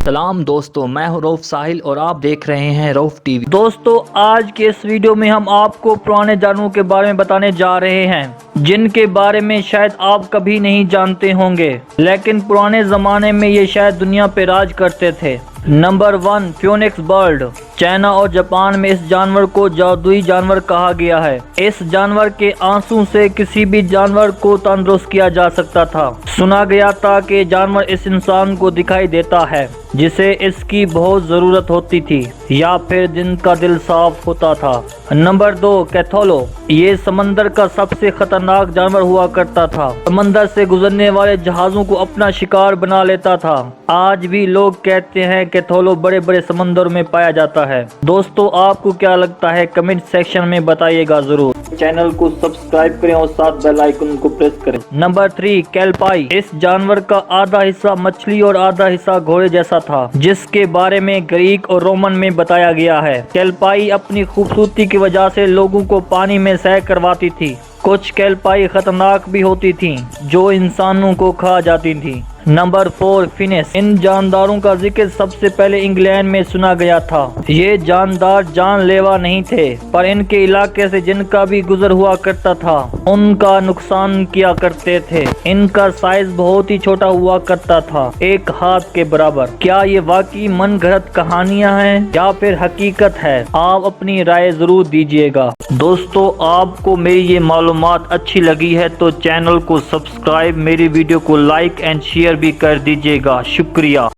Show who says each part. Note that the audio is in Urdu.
Speaker 1: سلام دوستو، میں ہوں روف ساحل اور آپ دیکھ رہے ہیں روف ٹی وی۔
Speaker 2: دوستو آج کے اس ویڈیو میں ہم آپ کو پرانے جانوروں کے بارے میں بتانے جا رہے ہیں جن کے بارے میں شاید آپ کبھی نہیں جانتے ہوں گے، لیکن پرانے زمانے میں یہ شاید دنیا پہ راج کرتے تھے۔ Number 1، Phoenix bird. چائنا اور جاپان میں اس جانور کو جادوئی جانور کہا گیا ہے۔ اس جانور کے آنسوں سے کسی بھی جانور کو تندرست کیا جا سکتا تھا۔ سنا گیا تھا کہ جانور اس انسان کو دکھائی دیتا ہے جسے اس کی بہت ضرورت ہوتی تھی، یا پھر جن کا دل صاف ہوتا تھا۔ نمبر 2، کیتھولو۔ یہ سمندر کا سب سے خطرناک جانور ہوا کرتا تھا۔ سمندر سے گزرنے والے جہازوں کو اپنا شکار بنا لیتا تھا۔ آج بھی لوگ کہتے ہیں کیتھولو بڑے بڑے سمندروں میں پایا جاتا ہے۔ دوستو آپ کو کیا لگتا ہے کمنٹ سیکشن میں بتائیے گا ضرور۔ چینل کو سبسکرائب کریں اور ساتھ بیل آئیکن کو پریس کریں۔ نمبر 3، کیلپائی۔ اس جانور کا آدھا حصہ مچھلی اور آدھا حصہ گھوڑے جیسا تھا، جس کے بارے میں گریک اور رومن میں بتایا گیا ہے۔ کیلپائی اپنی خوبصورتی کی وجہ سے لوگوں کو پانی میں سیر کرواتی تھی۔ کچھ کیلپائی خطرناک بھی ہوتی تھیں جو انسانوں کو کھا جاتی تھیں۔ Number 4، fans. ان جانداروں کا ذکر سب سے پہلے انگلینڈ میں سنا گیا تھا۔ یہ جاندار جان لیوا نہیں تھے، پر ان کے علاقے سے جن کا بھی گزر ہوا کرتا تھا ان کا نقصان کیا کرتے تھے۔ ان کا سائز بہت ہی چھوٹا ہوا کرتا تھا، ایک ہاتھ کے برابر۔ کیا یہ واقعی من گھڑت کہانیاں ہیں یا پھر حقیقت ہے؟ آپ اپنی رائے ضرور دیجیے گا۔ دوستو آپ کو میری یہ معلومات اچھی لگی ہے تو چینل کو سبسکرائب، میری ویڈیو کو لائک اینڈ شیئر بھی کر دیجیے گا۔ شکریہ۔